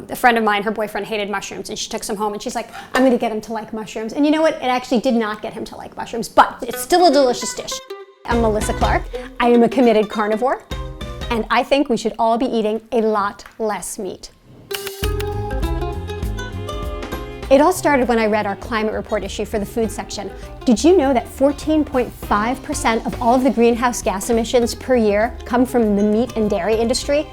A friend of mine, her boyfriend hated mushrooms, and she took some home and she's like, I'm gonna get him to like mushrooms. And you know what? It actually did not get him to like mushrooms, but it's still a delicious dish. I'm Melissa Clark. I am a committed carnivore, and I think we should all be eating a lot less meat. It all started when I read our climate report issue for the food section. Did you know that 14.5% of all of the greenhouse gas emissions per year come from the meat and dairy industry?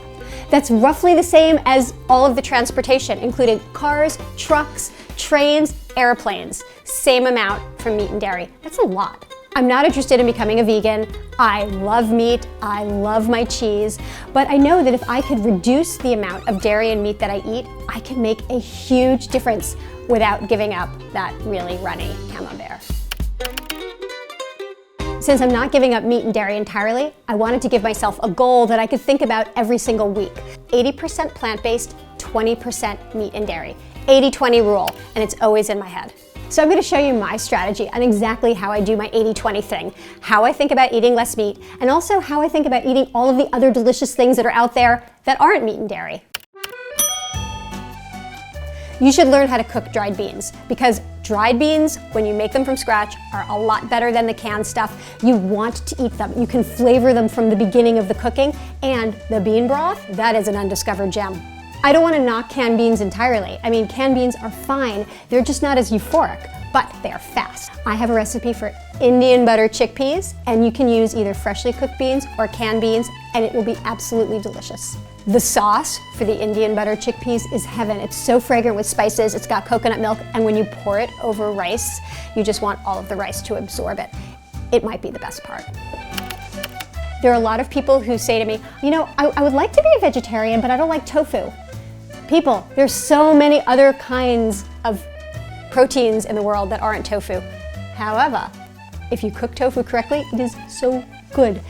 That's roughly the same as all of the transportation, including cars, trucks, trains, airplanes. Same amount from meat and dairy. That's a lot. I'm not interested in becoming a vegan. I love meat, I love my cheese, but I know that if I could reduce the amount of dairy and meat that I eat, I can make a huge difference without giving up that really runny camembert. Since I'm not giving up meat and dairy entirely, I wanted to give myself a goal that I could think about every single week. 80% plant-based, 20% meat and dairy. 80-20 rule, and it's always in my head. So I'm going to show you my strategy on exactly how I do my 80-20 thing, how I think about eating less meat, and also how I think about eating all of the other delicious things that are out there that aren't meat and dairy. You should learn how to cook dried beans, because dried beans, when you make them from scratch, are a lot better than the canned stuff. You want to eat them. You can flavor them from the beginning of the cooking, and the bean broth, that is an undiscovered gem. I don't want to knock canned beans entirely. I mean, canned beans are fine. They're just not as euphoric, but they are fast. I have a recipe for Indian butter chickpeas, and you can use either freshly cooked beans or canned beans, and it will be absolutely delicious. The sauce for the Indian butter chickpeas is heaven. It's so fragrant with spices, it's got coconut milk, and when you pour it over rice, you just want all of the rice to absorb it. It might be the best part. There are a lot of people who say to me, you know, I would like to be a vegetarian, but I don't like tofu. People, there's so many other kinds of proteins in the world that aren't tofu. However, if you cook tofu correctly, it is so good.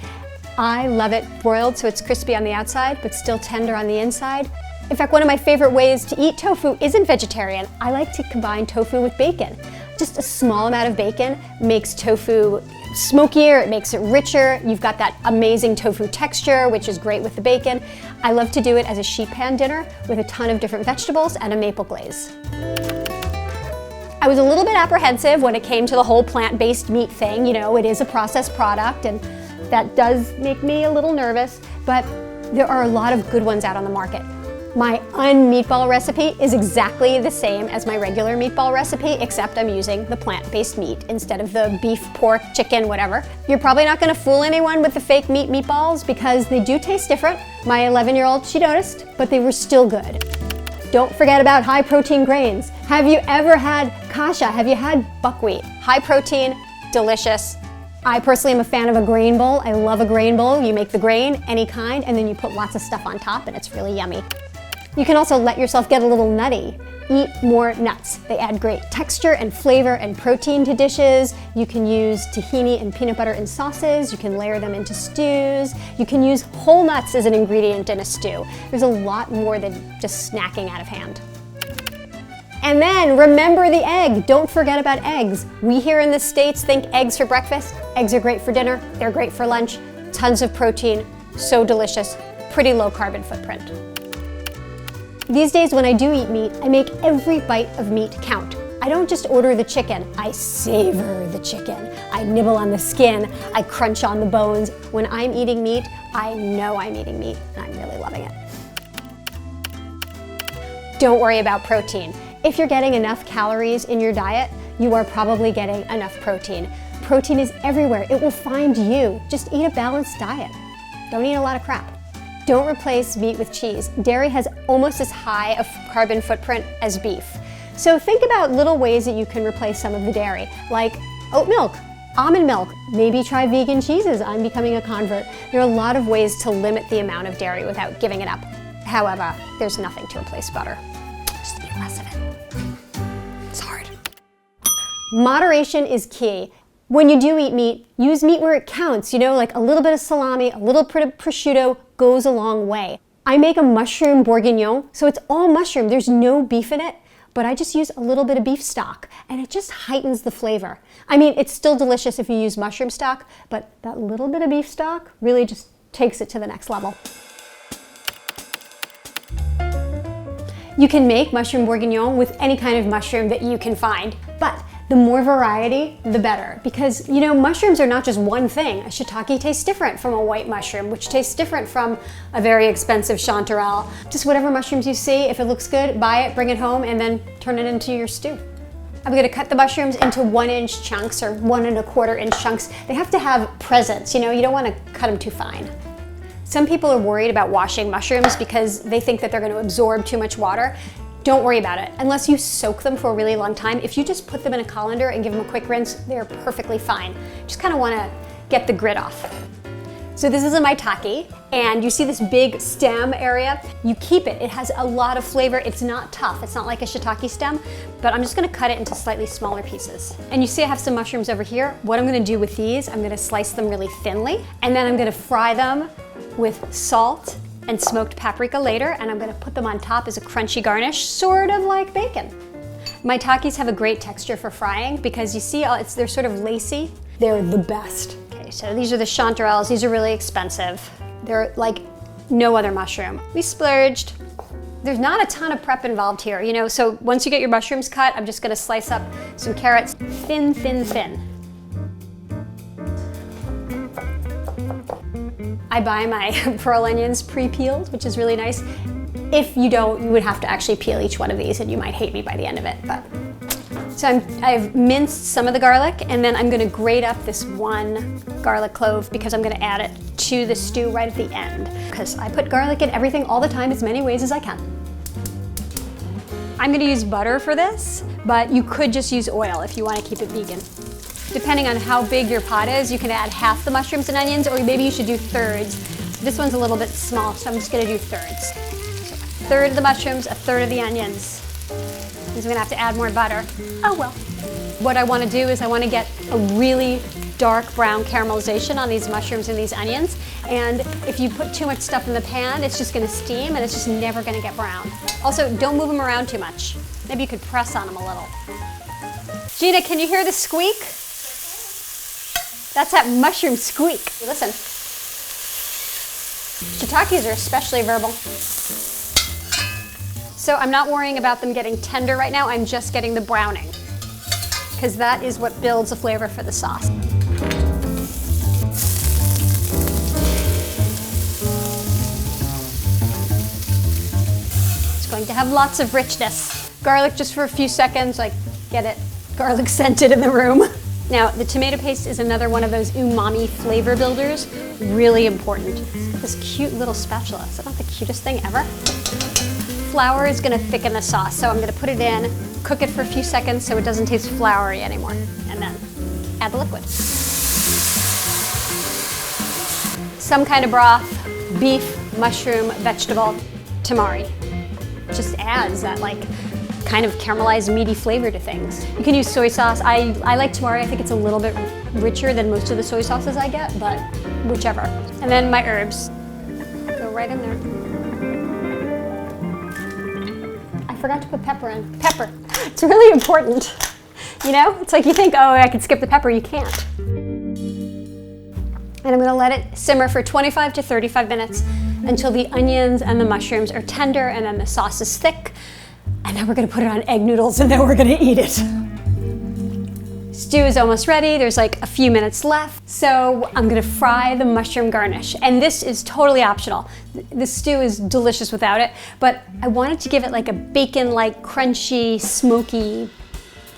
I love it broiled so it's crispy on the outside, but still tender on the inside. In fact, one of my favorite ways to eat tofu isn't vegetarian. I like to combine tofu with bacon. Just a small amount of bacon makes tofu smokier, it makes it richer. You've got that amazing tofu texture, which is great with the bacon. I love to do it as a sheet pan dinner with a ton of different vegetables and a maple glaze. I was a little bit apprehensive when it came to the whole plant-based meat thing. You know, it is a processed product, and that does make me a little nervous, but there are a lot of good ones out on the market. My un-meatball recipe is exactly the same as my regular meatball recipe, except I'm using the plant-based meat instead of the beef, pork, chicken, whatever. You're probably not gonna fool anyone with the fake meat meatballs because they do taste different. My 11-year-old, she noticed, but they were still good. Don't forget about high protein grains. Have you ever had kasha? Have you had buckwheat? High protein, delicious. I personally am a fan of a grain bowl. I love a grain bowl. You make the grain, any kind, and then you put lots of stuff on top, and it's really yummy. You can also let yourself get a little nutty. Eat more nuts. They add great texture and flavor and protein to dishes. You can use tahini and peanut butter in sauces. You can layer them into stews. You can use whole nuts as an ingredient in a stew. There's a lot more than just snacking out of hand. And then remember the egg. Don't forget about eggs. We here in the States think eggs for breakfast. Eggs are great for dinner. They're great for lunch. Tons of protein, so delicious, pretty low carbon footprint. These days when I do eat meat, I make every bite of meat count. I don't just order the chicken, I savor the chicken. I nibble on the skin, I crunch on the bones. When I'm eating meat, I know I'm eating meat, and I'm really loving it. Don't worry about protein. If you're getting enough calories in your diet, you are probably getting enough protein. Protein is everywhere, it will find you. Just eat a balanced diet. Don't eat a lot of crap. Don't replace meat with cheese. Dairy has almost as high a carbon footprint as beef. So think about little ways that you can replace some of the dairy, like oat milk, almond milk, maybe try vegan cheeses. I'm becoming a convert. There are a lot of ways to limit the amount of dairy without giving it up. However, there's nothing to replace butter. Just eat less of it. It's hard. Moderation is key. When you do eat meat, use meat where it counts. You know, like a little bit of salami, a little bit of prosciutto goes a long way. I make a mushroom bourguignon, so it's all mushroom. There's no beef in it, but I just use a little bit of beef stock, and it just heightens the flavor. I mean, it's still delicious if you use mushroom stock, but that little bit of beef stock really just takes it to the next level. You can make mushroom bourguignon with any kind of mushroom that you can find, but the more variety, the better. Because, you know, mushrooms are not just one thing. A shiitake tastes different from a white mushroom, which tastes different from a very expensive chanterelle. Just whatever mushrooms you see, if it looks good, buy it, bring it home, and then turn it into your stew. I'm gonna cut the mushrooms into 1-inch chunks or 1¼ inch chunks. They have to have presence, you know, you don't wanna cut them too fine. Some people are worried about washing mushrooms because they think that they're gonna absorb too much water. Don't worry about it. Unless you soak them for a really long time, if you just put them in a colander and give them a quick rinse, they're perfectly fine. Just kind of want to get the grit off. So this is a maitake, and you see this big stem area? You keep it. It has a lot of flavor. It's not tough. It's not like a shiitake stem, but I'm just going to cut it into slightly smaller pieces. And you see I have some mushrooms over here. What I'm going to do with these, I'm going to slice them really thinly, and then I'm going to fry them with salt and smoked paprika later, and I'm gonna put them on top as a crunchy garnish, sort of like bacon. Maitakes have a great texture for frying because you see they're sort of lacy. They're the best. Okay, so these are the chanterelles. These are really expensive. They're like no other mushroom. We splurged. There's not a ton of prep involved here, you know, so once you get your mushrooms cut, I'm just gonna slice up some carrots thin, thin, thin. I buy my pearl onions pre-peeled, which is really nice. If you don't, you would have to actually peel each one of these and you might hate me by the end of it. So I've minced some of the garlic, and then I'm gonna grate up this one garlic clove because I'm gonna add it to the stew right at the end. Because I put garlic in everything all the time as many ways as I can. I'm gonna use butter for this, but you could just use oil if you wanna keep it vegan. Depending on how big your pot is, you can add half the mushrooms and onions, or maybe you should do thirds. This one's a little bit small, so I'm just gonna do thirds. So a third of the mushrooms, a third of the onions. I'm gonna have to add more butter. Oh well. What I wanna do is I wanna get a really dark brown caramelization on these mushrooms and these onions. And if you put too much stuff in the pan, it's just gonna steam and it's just never gonna get brown. Also, don't move them around too much. Maybe you could press on them a little. Gina, can you hear the squeak? That's that mushroom squeak. Listen. Shiitakes are especially verbal. So I'm not worrying about them getting tender right now, I'm just getting the browning, because that is what builds the flavor for the sauce. It's going to have lots of richness. Garlic just for a few seconds, like get it garlic scented in the room. Now, the tomato paste is another one of those umami flavor builders, really important. This cute little spatula, is that not the cutest thing ever? Flour is gonna thicken the sauce, so I'm gonna put it in, cook it for a few seconds so it doesn't taste floury anymore, and then add the liquid. Some kind of broth, beef, mushroom, vegetable, tamari. Just adds that like kind of caramelized meaty flavor to things. You can use soy sauce. I like tamari. I think it's a little bit richer than most of the soy sauces I get, but whichever. And then my herbs go right in there. I forgot to put pepper in. Pepper. It's really important. You know, it's like you think, oh, I could skip the pepper. You can't. And I'm gonna let it simmer for 25 to 35 minutes until the onions and the mushrooms are tender and then the sauce is thick. And then we're gonna put it on egg noodles and then we're gonna eat it. Stew is almost ready. There's like a few minutes left. So I'm gonna fry the mushroom garnish. And this is totally optional. The stew is delicious without it, but I wanted to give it like a bacon-like, crunchy, smoky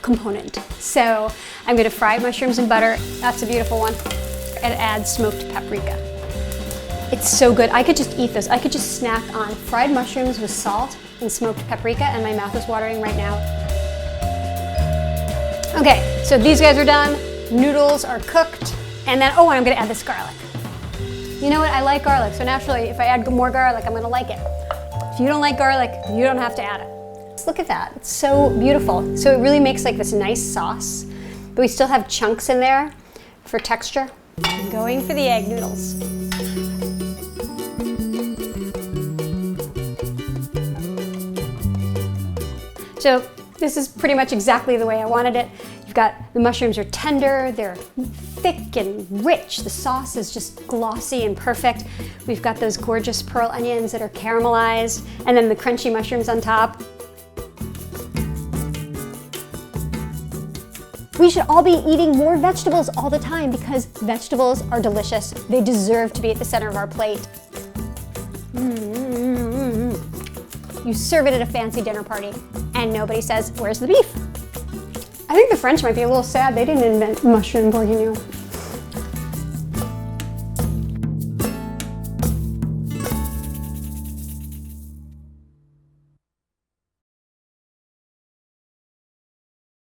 component. So I'm gonna fry mushrooms in butter. That's a beautiful one. And add smoked paprika. It's so good. I could just eat this. I could just snack on fried mushrooms with salt and smoked paprika, and my mouth is watering right now. Okay, so these guys are done. Noodles are cooked. And then, oh, and I'm gonna add this garlic. You know what, I like garlic, so naturally, if I add more garlic, I'm gonna like it. If you don't like garlic, you don't have to add it. Just look at that, it's so beautiful. So it really makes like this nice sauce, but we still have chunks in there for texture. I'm going for the egg noodles. So this is pretty much exactly the way I wanted it. You've got, the mushrooms are tender, they're thick and rich. The sauce is just glossy and perfect. We've got those gorgeous pearl onions that are caramelized, and then the crunchy mushrooms on top. We should all be eating more vegetables all the time because vegetables are delicious. They deserve to be at the center of our plate. You serve it at a fancy dinner party and nobody says, "Where's the beef?" I think the French might be a little sad they didn't invent mushroom bourguignon.